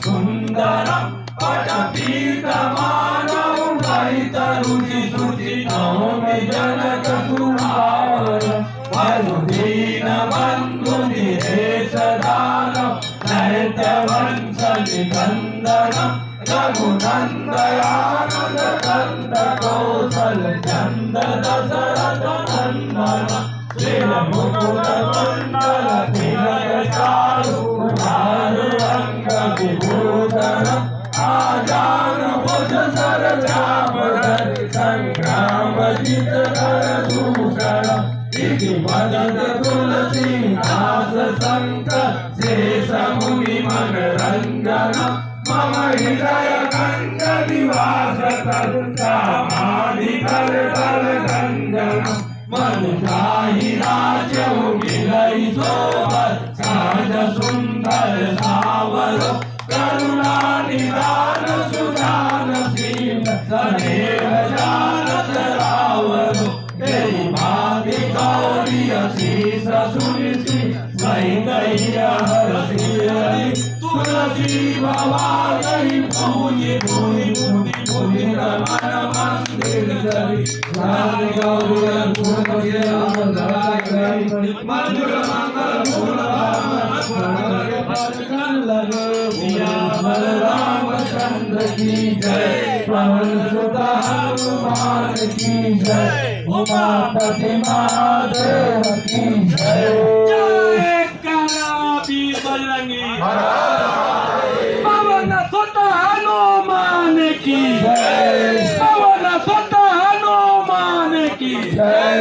सुंदरं पटपीतमानं ललितरुचिसुचिनौमि जनकसुभावनं वसुदीनबन्धुनिरेशदानं दैत्यवंशनिकन्दनं रघुनन्दयानन्दकन्दकौसलचन्ददशरथनन्दनं श्रीरघुकुलमण्डलतिलकचारु विभूषणम् आजानुभुज सरचापधरि सङ्ग्रामजितकरदूषणम् इति वदत तुलसीदास शङ्कर शेषमुनिमनरञ्जनम् मम हृदयकण्ठनिवास तत्कामादिकरतलगञ्जनम् मनुजाहि राज्यं विलयि सोबत सहज सुंदर सावरो करुणानिधान सुजानशील सदैव जानत रावरो तेरी भांति गौरी असीस सुनिसि सैकय्य हरसि हरि तुलसी भवानी पूजि पूजि पूजि पूजि रमण मंदिर धरि राधे गौरी तुलसी मंजुल मंगल मूल रामचंद्र की जय पवन सुत हनुमान की जय उमापति महादेव की जय जय कलाबी बजरंगी पवन सुत हनुमान की जय पवन सुत हनुमान की जय।